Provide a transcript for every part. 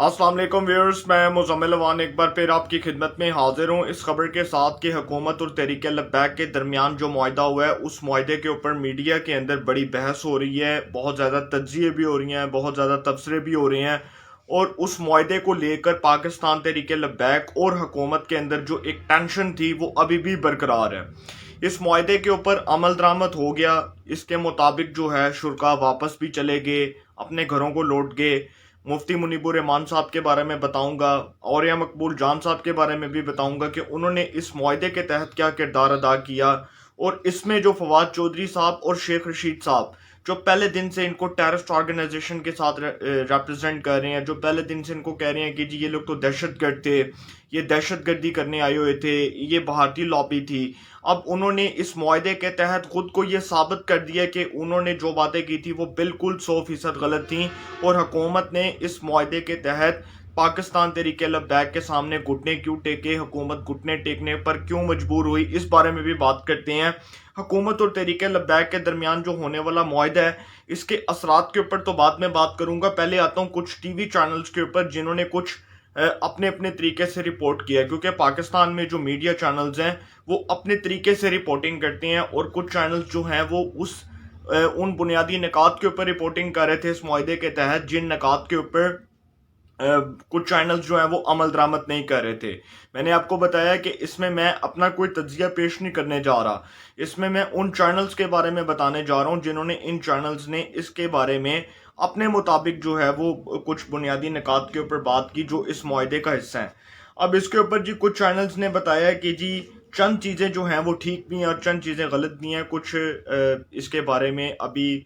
अस्सलाम वालेकुम व्यूअर्स, मैं मुज़म्मिल अवान एक बार फिर आपकी खिदमत में हाजिर हूँ इस खबर के साथ कि हुकूमत और तहरीक लब्बैक के दरमियान जो मुआहदा हुआ है उस मुआहदे के ऊपर मीडिया के अंदर बड़ी बहस हो रही है। बहुत ज़्यादा तज्ज़िये भी हो रही हैं, बहुत ज़्यादा तबसरे भी हो रहे हैं और उस मुआहदे को लेकर पाकिस्तान तहरीक लब्बैक और हुकूमत के अंदर जो एक टेंशन थी वो अभी भी बरकरार है। इस मुआहदे के ऊपर अमल दरामद हो गया। इसके मुताबिक जो है शुरा वापस भी चले गए, अपने घरों को लौट गए। मुफ्ती मुनीबुर रहमान साहब के बारे में बताऊंगा और या मकबूल जान साहब के बारे में भी बताऊंगा कि उन्होंने इस मुआहदे के तहत क्या किरदार अदा किया। और इसमें जो फवाद चौधरी साहब और शेख रशीद साहब जो पहले दिन से इनको टेररिस्ट ऑर्गेनाइजेशन के साथ रिप्रेजेंट कर रहे हैं, जो पहले दिन से इनको कह रहे हैं कि जी ये लोग तो दहशतगर्द थे, ये दहशतगर्दी करने आए हुए थे, ये भारतीय लॉबी थी। अब उन्होंने इस मुआहदे के तहत खुद को ये साबित कर दिया कि उन्होंने जो बातें की थी वो बिल्कुल 100% गलत थी और हुकूमत ने इस मुआहदे के तहत पाकिस्तान तहरीक लब्बैक के सामने घुटने क्यों टेके, हुकूमत घुटने टेकने पर क्यों मजबूर हुई, इस बारे में भी बात करते हैं। हुकूमत और तहरीक लब्बैक के दरमियान जो होने वाला मुआहदा है इसके असरात के ऊपर तो बाद में बात करूंगा। पहले आता हूँ कुछ टीवी चैनल्स के ऊपर जिन्होंने कुछ अपने अपने तरीके से रिपोर्ट किया है, क्योंकि पाकिस्तान में जो मीडिया चैनल्स हैं वो अपने तरीके से रिपोर्टिंग करते हैं और कुछ चैनल्स जो हैं वो उन बुनियादी निकात के ऊपर रिपोर्टिंग कर रहे थे इस मुआहदे के तहत जिन निकात के ऊपर कुछ चैनल्स जो हैं वो अमल दरामद नहीं कर रहे थे। मैंने आपको बताया कि इसमें मैं अपना कोई तज्जिया पेश नहीं करने जा रहा, इसमें मैं उन चैनल्स के बारे में बताने जा रहा हूं जिन्होंने इन चैनल्स ने इसके बारे में अपने मुताबिक जो है वो कुछ बुनियादी निकात के ऊपर बात की जो इस मुआहदे का हिस्सा है। अब इसके ऊपर जी कुछ चैनल्स ने बताया कि जी चंद चीज़ें जो हैं वो ठीक भी हैं और चंद चीज़ें गलत भी हैं। कुछ इसके बारे में अभी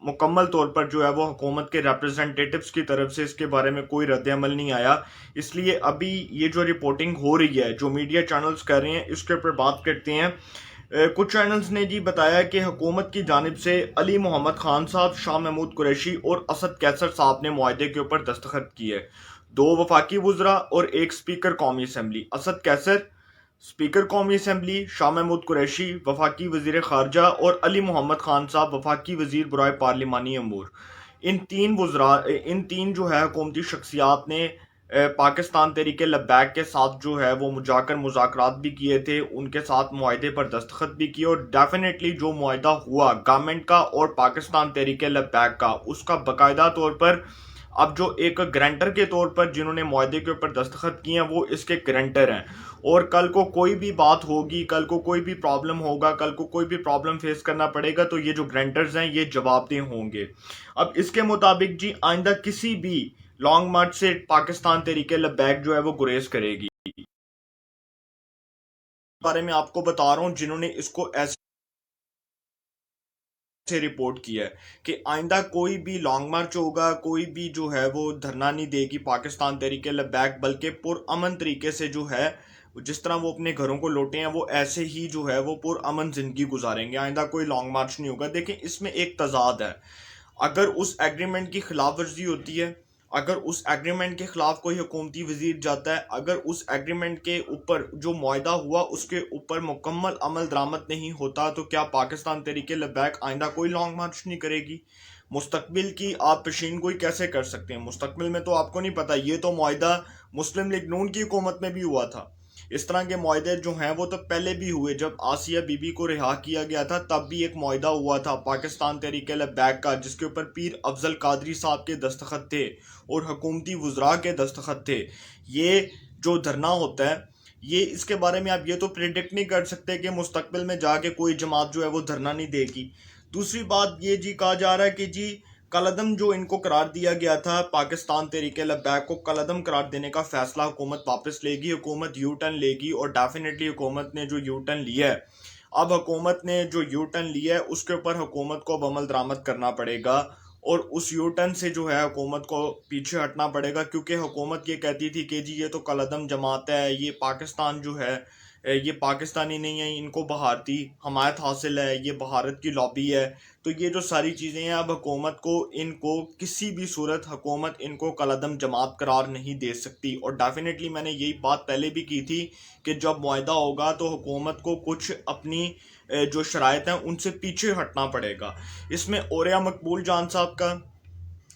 मुकम्मल तौर पर जो है वो हुकूमत के रिप्रेजेंटेटिव्स की तरफ से इसके बारे में कोई रद्द अमल नहीं आया। इसलिए अभी ये जो रिपोर्टिंग हो रही है जो मीडिया चैनल्स कर रहे हैं इसके ऊपर बात करते हैं। कुछ चैनल्स ने जी बताया कि हुकूमत की जानिब से अली मोहम्मद खान साहब, शाह महमूद कुरैशी और असद कैसर साहब ने मुआहदे के ऊपर दस्तखत किए। दो वफाकी वुज़रा और एक स्पीकर कौमी असम्बली। असद कैसर स्पीकर कौमी असम्बली, शाह महमूद कुरैशी वफाकी वजीर खारजा और अली मोहम्मद खान साहब वफाकी वजीर बुराए पार्लिमानी अमूर। इन तीन जो है हुकूमती शख्सियात ने पाकिस्तान तहरीक लब्बैक के साथ जो है वो जाकर मुज़ाकरात भी किए थे, उनके साथ मुआहदे पर दस्तखत भी किए और डेफिनेटली जो मुआहदा हुआ गवर्नमेंट का और पाकिस्तान तहरीक लब्बैक का उसका बाकायदा तौर पर अब जो एक ग्रंटर के तौर पर जिन्होंने मुआहदे के ऊपर दस्तखत किए हैं वो इसके ग्रंटर हैं। और कल को कोई भी बात होगी, कल को कोई भी प्रॉब्लम होगा, कल को कोई भी प्रॉब्लम फेस करना पड़ेगा तो ये जो ग्रंटर्स हैं ये जवाबदेह होंगे। अब इसके मुताबिक जी आइंदा किसी भी लॉन्ग मार्च से पाकिस्तान तहरीक लब्बैक जो है वो गुरेज करेगी। बारे में आपको बता रहा हूँ जिन्होंने इसको ऐसे रिपोर्ट किया है कि आइंदा कोई भी लॉन्ग मार्च होगा, कोई भी जो है वो धरना नहीं देगी पाकिस्तान तहरीक लब्बैक, बल्कि पुरअमन तरीके से जो है जिस तरह वो अपने घरों को लौटे हैं वो ऐसे ही जो है वो पुरअमन जिंदगी गुजारेंगे। आइंदा कोई लॉन्ग मार्च नहीं होगा। देखिए इसमें एक तजाद है, अगर उस एग्रीमेंट की खिलाफ वर्जी होती है, अगर उस एग्रीमेंट के खिलाफ कोई हुकूमती वजीर जाता है, अगर उस एग्रीमेंट के ऊपर जो मुआहदा हुआ उसके ऊपर मुकम्मल अमल दरामद नहीं होता तो क्या पाकिस्तान तहरीक लब्बैक आइंदा कोई लॉन्ग मार्च नहीं करेगी? मुस्तकबिल की आप पेशीन गोई कैसे कर सकते हैं? मुस्तकबिल में तो आपको नहीं पता। ये तो मुआहदा मुस्लिम लीग नून की हुकूमत में भी हुआ था। इस तरह के मुआहदे जो हैं वो तो पहले भी हुए। जब आसिया बीबी को रिहा किया गया था तब भी एक मुआहदा हुआ था पाकिस्तान तहरीक लब्बैक का जिसके ऊपर पीर अफजल कादरी साहब के दस्तखत थे और हुकूमती वज़रा के दस्तखत थे। ये जो धरना होता है ये इसके बारे में आप ये तो प्रिडिक्ट नहीं कर सकते कि मुस्तकबिल में जाके कोई जमात जो है वो धरना नहीं देगी। दूसरी बात ये जी कहा जा रहा है कि जी कलअदम जो इनको करार दिया गया था पाकिस्तान तहरीक लब्बैक को कलअदम करार देने का फैसला हुकूमत वापस लेगी, हुकूमत यू टर्न लेगी और डेफिनेटली हुकूमत ने जो यू टर्न लिया है, अब हुकूमत ने जो यू टर्न लिया है उसके ऊपर हुकूमत को अब अमल दरामद करना पड़ेगा और उस यू टर्न से जो है हुकूमत को पीछे हटना पड़ेगा। क्योंकि हुकूमत ये कहती थी कि जी ये तो कलअदम जमात है, ये पाकिस्तान जो है ये पाकिस्तानी नहीं है, इनको भारती हमायत हासिल है, ये भारत की लॉबी है। तो ये जो सारी चीज़ें हैं अब हुकूमत को इनको किसी भी सूरत हुकूमत इनको कलअदम जमात करार नहीं दे सकती। और डेफिनेटली मैंने यही बात पहले भी की थी कि जब मुआहदा होगा तो हुकूमत को कुछ अपनी जो शराइत हैं उनसे पीछे हटना पड़ेगा। इसमें औरया मकबूल जान साहब का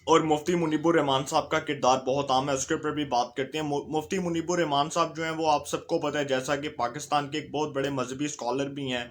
और मुफ्ती मुनीबुर रहमान साहब का किरदार बहुत आम है, उसके ऊपर भी बात करते हैं। मुफ्ती मुनीबुर रहमान साहब जो हैं वो आप सबको पता है जैसा कि पाकिस्तान के एक बहुत बड़े मजहबी स्कॉलर भी हैं,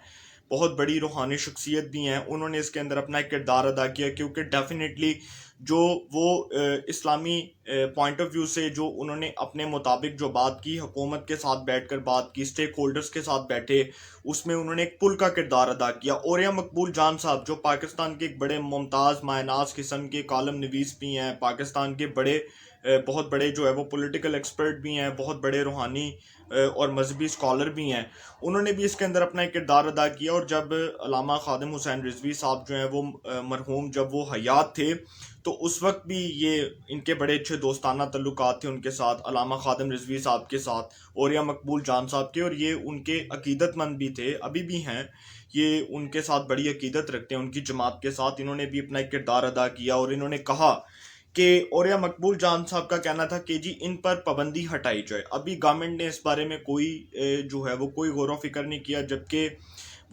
बहुत बड़ी रूहानी शख्सियत भी हैं। उन्होंने इसके अंदर अपना एक किरदार अदा किया क्योंकि डेफिनेटली जो वो इस्लामी पॉइंट ऑफ व्यू से जो उन्होंने अपने मुताबिक जो बात की, हुकूमत के साथ बैठकर बात की, स्टेक होल्डर्स के साथ बैठे, उसमें उन्होंने एक पुल का किरदार अदा किया। औरिया मकबूल जान साहब जो पाकिस्तान के एक बड़े मुमताज़ मायनाज किस्म के कालम नवीस भी हैं, पाकिस्तान के बड़े बहुत बड़े जो है वो पॉलिटिकल एक्सपर्ट भी हैं, बहुत बड़े रूहानी और मजहबी स्कॉलर भी हैं, उन्होंने भी इसके अंदर अपना एक किरदार अदा किया। और जब अल्लामा खादिम हुसैन रिजवी साहब जो हैं वो मरहूम जब वो हयात थे तो उस वक्त भी ये इनके बड़े अच्छे दोस्ताना तल्लुकात थे उनके साथ, अल्लामा खादिम रिजवी साहब के साथ, औरिया मकबूल जान साहब के, और ये उनके अकीदतमंद भी थे, अभी भी हैं। ये उनके साथ बड़ी अकीदत रखते हैं, उनकी जमात के साथ। इन्होंने भी अपना एक किरदार अदा किया और इन्होंने कहा कि औरिया मकबूल जान साहब का कहना था कि जी इन पर पाबंदी हटाई जाए। अभी गवर्नमेंट ने इस बारे में कोई जो है वो कोई गौर व फिक्र नहीं किया, जबकि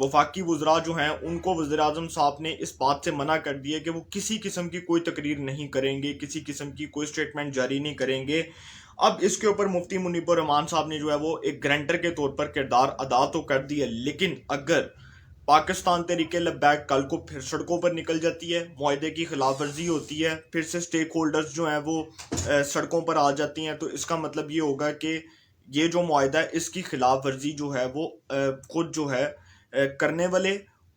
वफाकी वज़रा जो हैं उनको वज़ीर आज़म साहब ने इस बात से मना कर दिया कि वो किसी किस्म की कोई तकरीर नहीं करेंगे, किसी किस्म की कोई स्टेटमेंट जारी नहीं करेंगे। अब इसके ऊपर मुफ्ती मुनीबुर रहमान साहब ने जो है वो एक ग्रंटर के तौर पर किरदार अदा तो कर दिया, लेकिन अगर पाकिस्तान तहरीक लब्बैक कल को फिर सड़कों पर निकल जाती है, मुआहदे की खिलाफ वर्जी होती है, फिर से स्टेक होल्डर्स जो हैं वो सड़कों पर आ जाती हैं, तो इसका मतलब ये होगा कि ये जो मुआहदा है इसकी खिलाफ वर्जी जो है वो खुद जो है करने वाले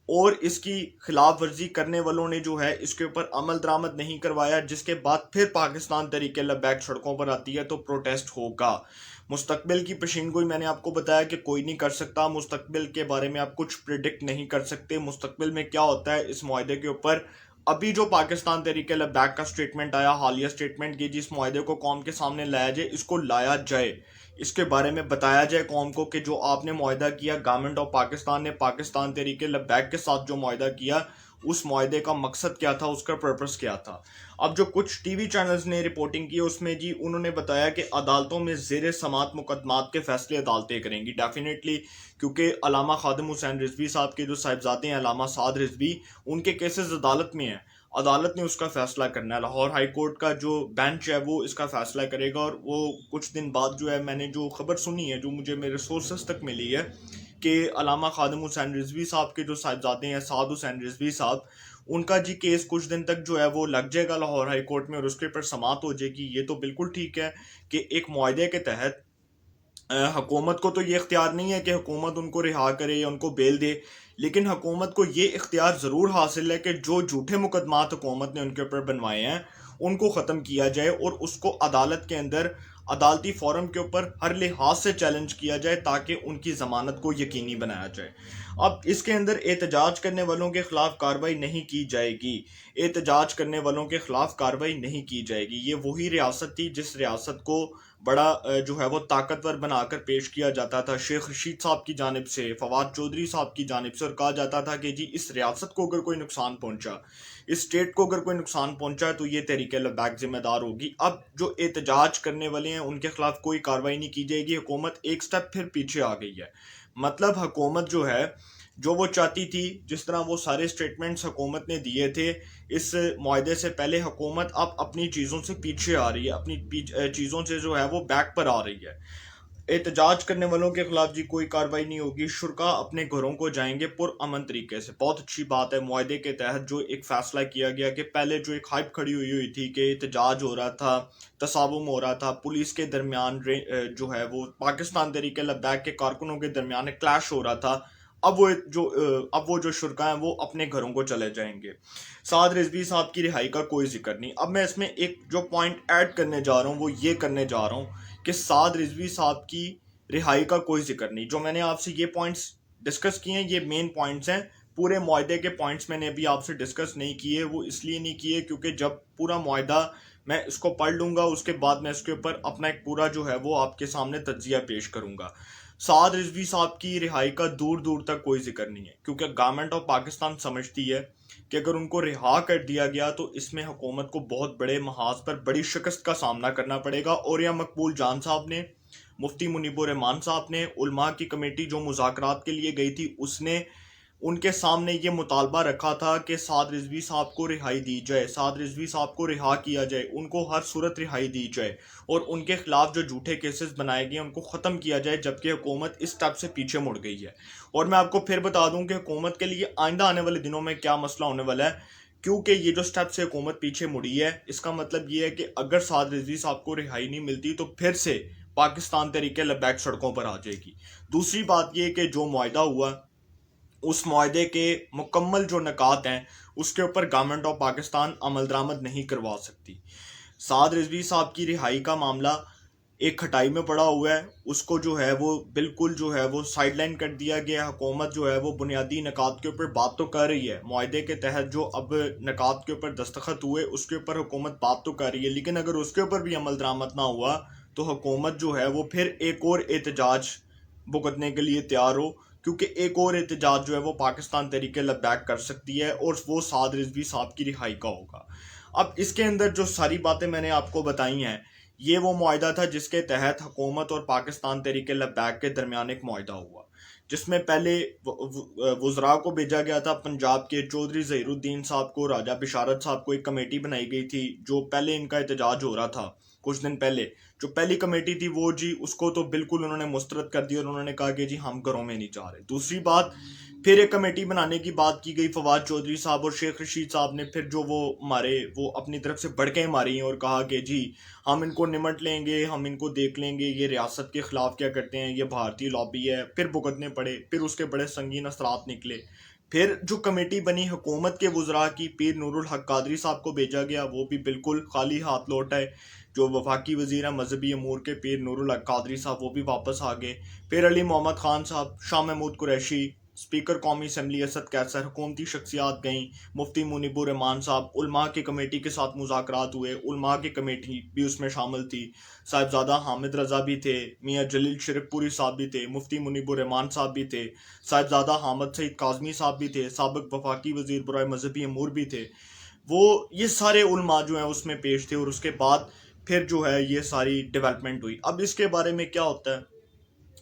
और इसकी खिलाफ वर्जी करने वालों ने जो है इसके ऊपर अमल दरामद नहीं करवाया, जिसके बाद फिर पाकिस्तान तहरीक लब्बैक सड़कों पर आती है तो प्रोटेस्ट होगा। मुस्तकबिल की पेशीनगोई मैंने आपको बताया कि कोई नहीं कर सकता, मुस्तकबिल के बारे में आप कुछ प्रिडिक्ट नहीं कर सकते, मुस्तकबिल में क्या होता है इस मुआहदे के ऊपर। अभी जो पाकिस्तान तहरीक लब्बैक का स्टेटमेंट आया, हालिया स्टेटमेंट, कि जिस मुआहदे को कौम के सामने लाया जाए, इसको लाया जाए, इसके बारे में बताया जाए कौम को कि जो आपने मुआहदा किया, गवर्नमेंट ऑफ पाकिस्तान ने पाकिस्तान तहरीक लब्बैक के साथ जो मुआहदा किया, उस मुआहदे का मकसद क्या था, उसका पर्पस क्या था। अब जो कुछ टीवी चैनल्स ने रिपोर्टिंग की उसमें जी उन्होंने बताया कि अदालतों में ज़ेर समात मुकदमात के फैसले अदालतें करेंगी डेफिनेटली, क्योंकि अल्लामा खादिम हुसैन रिजवी साहब के जो साहिबजादे हैं अल्लामा साद रिजवी, उनके केसेस अदालत में हैं, अदालत ने उसका फैसला करना है। लाहौर हाई कोर्ट का जो बेंच है वो इसका फैसला करेगा, और वो कुछ दिन बाद जो है, मैंने जो खबर सुनी है, जो मुझे मेरे सोर्सेस तक मिली है, कि अल्लामा खादिम हुसैन रिजवी साहब के जो साहिबजादे हैं साद हुसैन रिजवी साहब, उनका जी केस कुछ दिन तक जो है वो लग जाएगा लाहौर हाई कोर्ट में और उसके ऊपर समात हो जाएगी। ये तो बिल्कुल ठीक है कि एक मुआहदे के तहत हुकूमत को तो ये इख्तियार नहीं है कि हुकूमत उनको रिहा करे या उनको बेल दे, लेकिन हुकूमत को ये इख्तियार ज़रूर हासिल है कि जो झूठे मुकदमात हुकूमत ने उनके ऊपर बनवाए हैं उनको ख़त्म किया जाए और उसको अदालत के अंदर अदालती फोरम के ऊपर हर लिहाज से चैलेंज किया जाए ताकि उनकी ज़मानत को यकीनी बनाया जाए। अब इसके अंदर एहतजाज करने वालों के ख़िलाफ़ कार्रवाई नहीं की जाएगी, एहतजाज करने वालों के ख़िलाफ़ कार्रवाई नहीं की जाएगी। ये वही रियासत थी जिस रियासत को बड़ा जो है वो ताकतवर बनाकर पेश किया जाता था शेख रशीद साहब की जानिब से, फवाद चौधरी साहब की जानिब से, और कहा जाता था कि जी इस रियासत को अगर कोई नुकसान पहुंचा, इस स्टेट को अगर कोई नुकसान पहुंचा तो ये तहरीक लब्बैक जिम्मेदार होगी। अब जो एहतजाज करने वाले हैं उनके खिलाफ कोई कार्रवाई नहीं की जाएगी। हुकूमत एक स्टेप फिर पीछे आ गई है, मतलब हुकूमत जो है जो वो चाहती थी, जिस तरह वो सारे स्टेटमेंट्स हुकूमत ने दिए थे इस मुआहदे से पहले, हुकूमत अब अपनी चीज़ों से पीछे आ रही है, अपनी चीज़ों से जो है वो बैक पर आ रही है। एहतजाज करने वालों के खिलाफ जी कोई कार्रवाई नहीं होगी, शुरा अपने घरों को जाएंगे पुरअमन तरीके से। बहुत अच्छी बात है मुआहदे के तहत जो एक फ़ैसला किया गया कि पहले जो एक हाइप खड़ी हुई थी कि एहतजाज हो रहा था, तसावुम हो रहा था, पुलिस के दरमियान जो है वो पाकिस्तान तहरीक लब्बैक के कारकुनों के दरमियान क्लैश हो रहा था, अब वो जो शुरा हैं वो अपने घरों को चले जाएंगे। साद रिजवी साहब की रिहाई का कोई जिक्र नहीं। अब मैं इसमें एक जो पॉइंट ऐड करने जा रहा हूँ वो ये करने जा रहा हूँ कि साद रिजवी साहब की रिहाई का कोई जिक्र नहीं। जो मैंने आपसे ये पॉइंट्स डिस्कस किए हैं ये मेन पॉइंट्स हैं, पूरे मुआहदे के पॉइंट्स मैंने अभी आपसे डिस्कस नहीं किए। वो इसलिए नहीं किए क्योंकि जब पूरा मुआहदा मैं इसको पढ़ लूँगा उसके बाद मैं इसके ऊपर अपना एक पूरा जो है वो आपके सामने तज्जिया पेश करूँगा। साद रिजवी साहब की रिहाई का दूर दूर तक कोई जिक्र नहीं है, क्योंकि गवर्नमेंट ऑफ पाकिस्तान समझती है कि अगर उनको रिहा कर दिया गया तो इसमें हुकूमत को बहुत बड़े महाज पर बड़ी शिकस्त का सामना करना पड़ेगा। और या मकबूल जान साहब ने, मुफ्ती मुनीबुर रहमान साहब ने, उलमा की कमेटी जो मुज़ाकरात के लिए गई थी उसने, ان کے سامنے یہ مطالبہ رکھا تھا کہ سعد رضوی صاحب کو رہائی دی جائے، سعد رضوی صاحب کو رہا کیا جائے، ان کو ہر صورت رہائی دی جائے اور ان کے خلاف جو جھوٹے کیسز بنائے گئے ان کو ختم کیا جائے، جبکہ حکومت اس سٹیپ سے پیچھے مڑ گئی ہے۔ اور میں آپ کو پھر بتا دوں کہ حکومت کے لیے آئندہ آنے والے دنوں میں کیا مسئلہ ہونے والا ہے، کیونکہ یہ جو سٹیپ سے حکومت پیچھے مڑی ہے اس کا مطلب یہ ہے کہ اگر سعد رضوی صاحب کو رہائی نہیں ملتی تو پھر سے پاکستان تحریک لبیک سڑکوں پر آ جائے گی۔ دوسری بات یہ کہ جو معاہدہ ہوا اس معاہدے کے مکمل جو نکات ہیں اس کے اوپر گورنمنٹ آف پاکستان عمل درآمد نہیں کروا سکتی۔ سعد رضوی صاحب کی رہائی کا معاملہ ایک کھٹائی میں پڑا ہوا ہے، اس کو جو ہے وہ بالکل جو ہے وہ سائیڈ لائن کر دیا گیا۔ حکومت جو ہے وہ بنیادی نکات کے اوپر بات تو کر رہی ہے، معاہدے کے تحت جو اب نکات کے اوپر دستخط ہوئے اس کے اوپر حکومت بات تو کر رہی ہے، لیکن اگر اس کے اوپر بھی عمل درآمد نہ ہوا تو حکومت جو ہے وہ پھر ایک اور احتجاج بھگتنے کے لیے تیار ہو، کیونکہ ایک اور احتجاج جو ہے وہ پاکستان تحریک لبیک کر سکتی ہے اور وہ سعد رضوی صاحب کی رہائی کا ہوگا۔ اب اس کے اندر جو ساری باتیں میں نے آپ کو بتائی ہیں یہ وہ معاہدہ تھا جس کے تحت حکومت اور پاکستان تحریک لبیک کے درمیان ایک معاہدہ ہوا، جس میں پہلے وزراء کو بھیجا گیا تھا، پنجاب کے چودھری ظہیر الدین صاحب کو، راجہ بشارت صاحب کو ایک کمیٹی بنائی گئی تھی جو پہلے ان کا احتجاج ہو رہا تھا کچھ دن پہلے، جو پہلی کمیٹی تھی وہ جی اس کو تو بالکل انہوں نے مسترد کر دیا اور انہوں نے کہا کہ جی ہم گھروں میں نہیں جا رہے۔ دوسری بات پھر ایک کمیٹی بنانے کی بات کی گئی، فواد چودھری صاحب اور شیخ رشید صاحب نے پھر جو وہ مارے وہ اپنی طرف سے بڑکیں ماری ہیں اور کہا کہ جی ہم ان کو نمٹ لیں گے، ہم ان کو دیکھ لیں گے، یہ ریاست کے خلاف کیا کرتے ہیں، یہ بھارتی لابی ہے، پھر بھگتنے پڑے، پھر اس کے بڑے سنگین اثرات نکلے۔ پھر جو کمیٹی بنی حکومت کے وزراء کی، پیر نور الحق قادری صاحب کو بھیجا گیا، وہ بھی بالکل خالی ہاتھ لوٹ آئے۔ جو وفاقی وزیر ہیں مذہبی امور کے پیر نور الحق قادری صاحب وہ بھی واپس آ گئے۔ پھر علی محمد خان صاحب، شاہ محمود قریشی، اسپیکر قومی اسمبلی اسد کیسر، حکومتی شخصیات گئیں، مفتی منیب الرحمان صاحب، علماء کی کمیٹی کے ساتھ مذاکرات ہوئے، علماء کی کمیٹی بھی اس میں شامل تھی، صاحبزادہ حامد رضا بھی تھے، میاں جلیل شرک پوری صاحب بھی تھے، مفتی منیب الرحمان صاحب بھی تھے، صاحبزادہ حامد سعید کاظمی صاحب بھی تھے، سابق وفاقی وزیر برائے مذہبی امور بھی تھے۔ وہ یہ سارے علماء جو ہیں اس میں پیش تھے اور اس کے بعد پھر جو ہے یہ ساری ڈیولپمنٹ ہوئی۔ اب اس کے بارے میں کیا ہوتا ہے،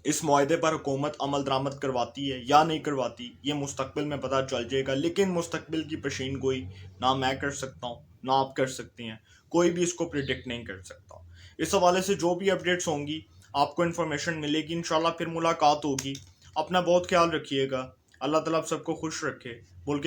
اس معاہدے پر حکومت عمل درآمد کرواتی ہے یا نہیں کرواتی یہ مستقبل میں پتہ چل جائے گا، لیکن مستقبل کی پیشین گوئی نہ میں کر سکتا ہوں نہ آپ کر سکتے ہیں، کوئی بھی اس کو پریڈکٹ نہیں کر سکتا۔ اس حوالے سے جو بھی اپڈیٹس ہوں گی آپ کو انفارمیشن ملے گی، انشاءاللہ پھر ملاقات ہوگی۔ اپنا بہت خیال رکھیے گا، اللہ تعالیٰ آپ سب کو خوش رکھے۔ بول کے